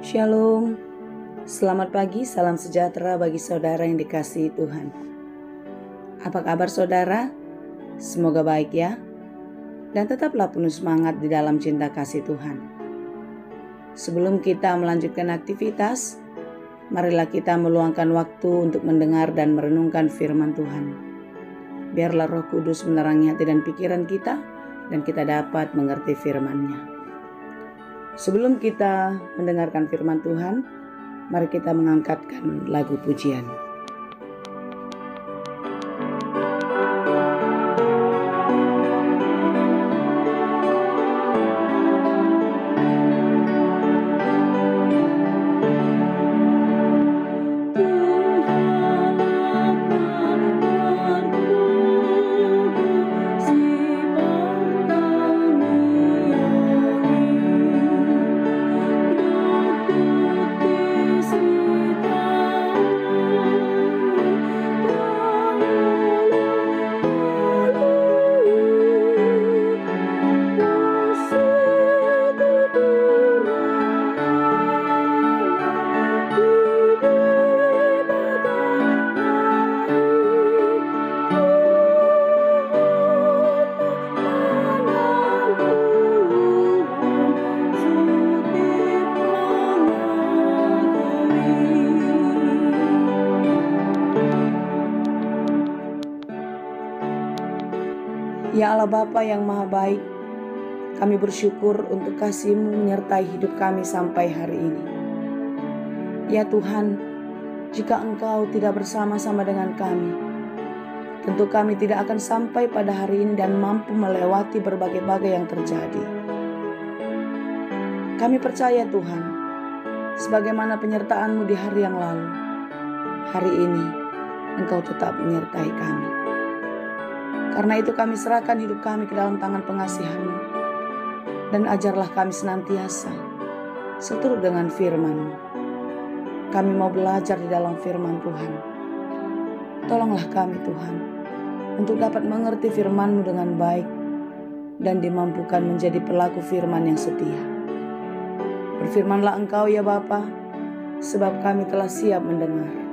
Shalom, selamat pagi, salam sejahtera bagi saudara yang dikasihi Tuhan. Apa kabar saudara? Semoga baik ya, dan tetaplah penuh semangat di dalam cinta kasih Tuhan. Sebelum kita melanjutkan aktivitas, marilah kita meluangkan waktu untuk mendengar dan merenungkan firman Tuhan. Biarlah Roh Kudus menerangi hati dan pikiran kita, dan kita dapat mengerti firman-Nya. Sebelum kita mendengarkan firman Tuhan, mari kita mengangkatkan lagu pujian. Ya Allah Bapa yang Maha Baik, kami bersyukur untuk kasih-Mu menyertai hidup kami sampai hari ini. Ya Tuhan, jika Engkau tidak bersama-sama dengan kami, tentu kami tidak akan sampai pada hari ini dan mampu melewati berbagai-bagai yang terjadi. Kami percaya Tuhan, sebagaimana penyertaan-Mu di hari yang lalu, hari ini Engkau tetap menyertai kami. Karena itu kami serahkan hidup kami ke dalam tangan pengasihan-Mu, dan ajarlah kami senantiasa seturut dengan firman-Mu. Kami mau belajar di dalam firman Tuhan. Tolonglah kami Tuhan, untuk dapat mengerti firman-Mu dengan baik, dan dimampukan menjadi pelaku firman yang setia. Berfirmanlah Engkau ya Bapa, sebab kami telah siap mendengar.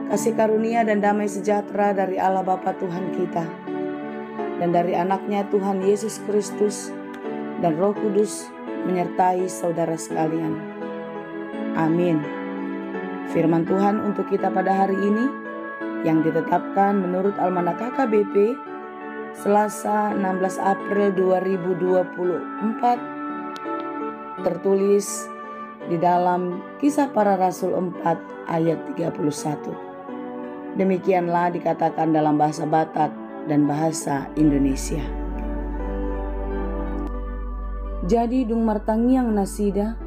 Kasih karunia dan damai sejahtera dari Allah Bapa Tuhan kita, dan dari anaknya Tuhan Yesus Kristus, dan Roh Kudus menyertai saudara sekalian. Amin. Firman Tuhan untuk kita pada hari ini, yang ditetapkan menurut Almanak KKBP, Selasa 16 April 2024, tertulis di dalam Kisah Para Rasul 4 ayat 31. Demikianlah dikatakan dalam bahasa Batak dan bahasa Indonesia. Jadi dung martangiang nasida,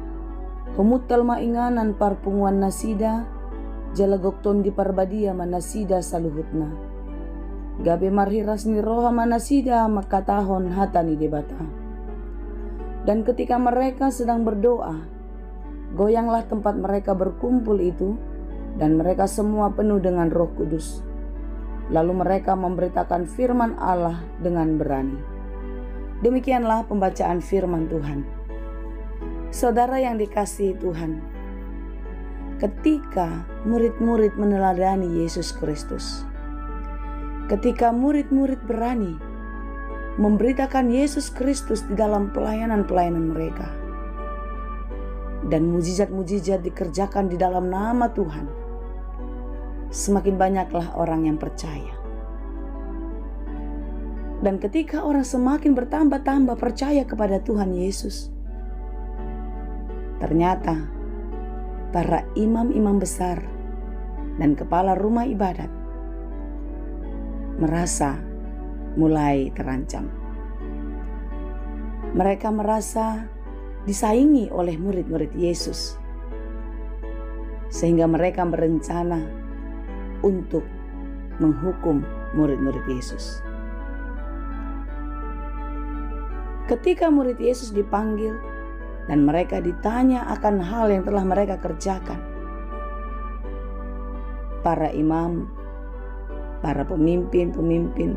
humutal mainganan parpunguan nasida, jalagokton di parbadia manasida saluhutna. Gabe marhiras ni roha manasida makatahon hatani debata. Dan ketika mereka sedang berdoa, goyanglah tempat mereka berkumpul itu, dan mereka semua penuh dengan Roh Kudus. Lalu mereka memberitakan firman Allah dengan berani. Demikianlah pembacaan firman Tuhan. Saudara yang dikasihi Tuhan, ketika murid-murid meneladani Yesus Kristus, ketika murid-murid berani memberitakan Yesus Kristus di dalam pelayanan-pelayanan mereka, dan mujizat-mujizat dikerjakan di dalam nama Tuhan, semakin banyaklah orang yang percaya. Dan ketika orang semakin bertambah-tambah percaya kepada Tuhan Yesus, ternyata para imam-imam besar dan kepala rumah ibadat merasa mulai terancam. Mereka merasa disaingi oleh murid-murid Yesus, sehingga mereka berencana untuk menghukum murid-murid Yesus. Ketika murid Yesus dipanggil dan mereka ditanya akan hal yang telah mereka kerjakan, para imam, para pemimpin-pemimpin,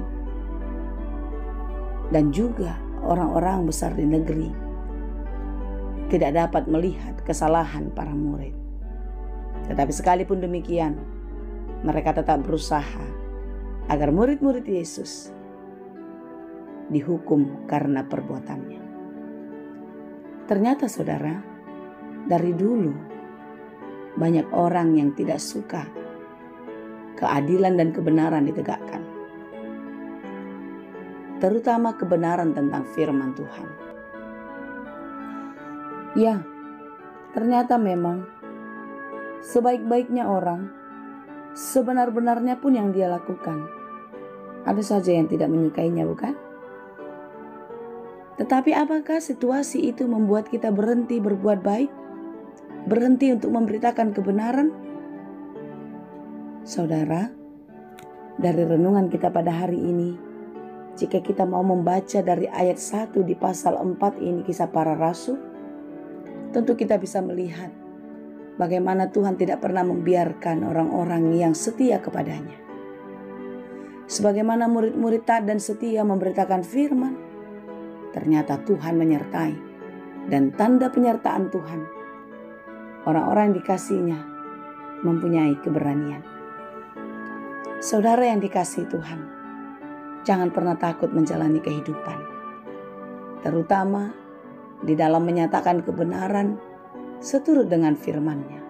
dan juga orang-orang besar di negeri tidak dapat melihat kesalahan para murid. Tetapi sekalipun demikian, mereka tetap berusaha agar murid-murid Yesus dihukum karena perbuatannya. Ternyata saudara, dari dulu banyak orang yang tidak suka keadilan dan kebenaran ditegakkan, terutama kebenaran tentang firman Tuhan. Ya, ternyata memang sebaik-baiknya orang, sebenar-benarnya pun yang dia lakukan, ada saja yang tidak menyukainya, bukan? Tetapi apakah situasi itu membuat kita berhenti berbuat baik? Berhenti untuk memberitakan kebenaran? Saudara, dari renungan kita pada hari ini, jika kita mau membaca dari ayat 1 di pasal 4 ini, Kisah Para Rasul, tentu kita bisa melihat bagaimana Tuhan tidak pernah membiarkan orang-orang yang setia kepadanya. Sebagaimana murid-murid taat dan setia memberitakan firman, ternyata Tuhan menyertai, dan tanda penyertaan Tuhan, orang-orang yang dikasihinya mempunyai keberanian. Saudara yang dikasihi Tuhan, jangan pernah takut menjalani kehidupan, terutama di dalam menyatakan kebenaran seturut dengan firman-Nya.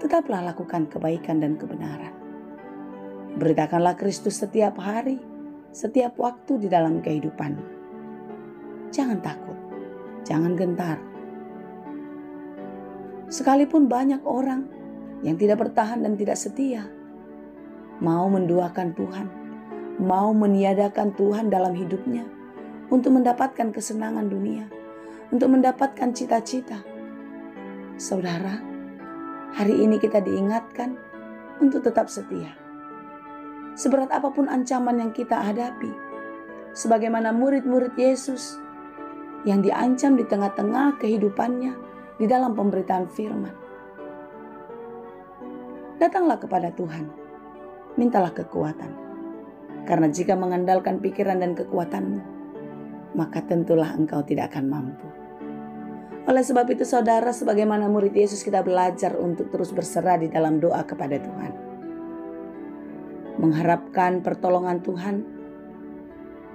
Tetaplah lakukan kebaikan dan kebenaran. Beritakanlah Kristus setiap hari, setiap waktu di dalam kehidupan. Jangan takut, jangan gentar. Sekalipun banyak orang yang tidak bertahan dan tidak setia, mau menduakan Tuhan, mau meniadakan Tuhan dalam hidupnya untuk mendapatkan kesenangan dunia, untuk mendapatkan cita-cita. Saudara, hari ini kita diingatkan untuk tetap setia. Seberat apapun ancaman yang kita hadapi, sebagaimana murid-murid Yesus yang diancam di tengah-tengah kehidupannya di dalam pemberitaan firman. Datanglah kepada Tuhan, mintalah kekuatan. Karena jika mengandalkan pikiran dan kekuatanmu, maka tentulah engkau tidak akan mampu. Oleh sebab itu saudara, sebagaimana murid Yesus, kita belajar untuk terus berserah di dalam doa kepada Tuhan. Mengharapkan pertolongan Tuhan,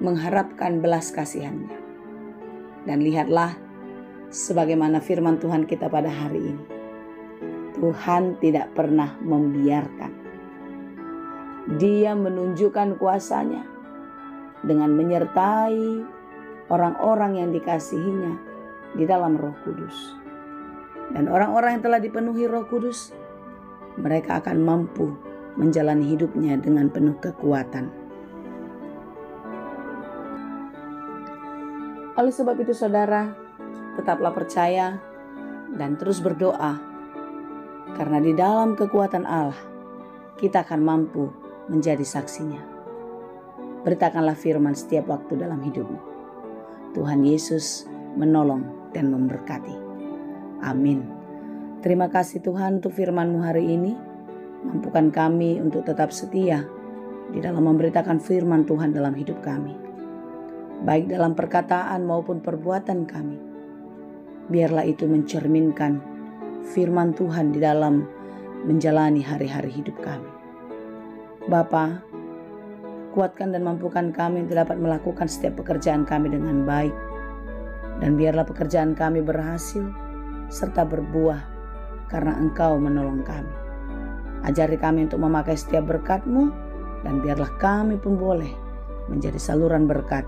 mengharapkan belas kasihan-Nya. Dan lihatlah sebagaimana firman Tuhan kita pada hari ini. Tuhan tidak pernah membiarkan. Dia menunjukkan kuasa-Nya dengan menyertai orang-orang yang dikasihinya di dalam Roh Kudus. Dan orang-orang yang telah dipenuhi Roh Kudus, mereka akan mampu menjalani hidupnya dengan penuh kekuatan. Oleh sebab itu saudara, tetaplah percaya dan terus berdoa, karena di dalam kekuatan Allah kita akan mampu menjadi saksinya. Beritakanlah firman setiap waktu dalam hidupmu. Tuhan Yesus menolong dan memberkati. Amin. Terima kasih Tuhan untuk firman-Mu hari ini. Mampukan kami untuk tetap setia di dalam memberitakan firman Tuhan dalam hidup kami, baik dalam perkataan maupun perbuatan kami. Biarlah itu mencerminkan firman Tuhan di dalam menjalani hari-hari hidup kami. Bapa, kuatkan dan mampukan kami untuk dapat melakukan setiap pekerjaan kami dengan baik. Dan biarlah pekerjaan kami berhasil serta berbuah karena Engkau menolong kami. Ajari kami untuk memakai setiap berkat-Mu, dan biarlah kami pun boleh menjadi saluran berkat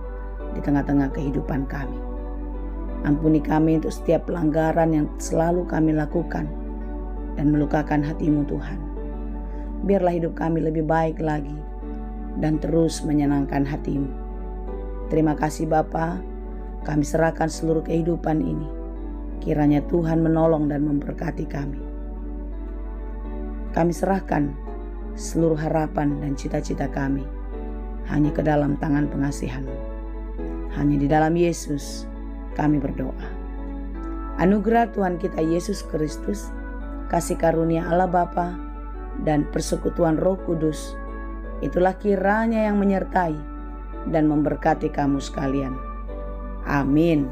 di tengah-tengah kehidupan kami. Ampuni kami untuk setiap pelanggaran yang selalu kami lakukan dan melukakan hati-Mu Tuhan. Biarlah hidup kami lebih baik lagi dan terus menyenangkan hati-Mu. Terima kasih Bapa, kami serahkan seluruh kehidupan ini. Kiranya Tuhan menolong dan memberkati kami. Kami serahkan seluruh harapan dan cita-cita kami hanya ke dalam tangan pengasihan-Mu. Hanya di dalam Yesus kami berdoa. Anugerah Tuhan kita Yesus Kristus, kasih karunia Allah Bapa, dan persekutuan Roh Kudus, itulah kiranya yang menyertai dan memberkati kamu sekalian. Amin.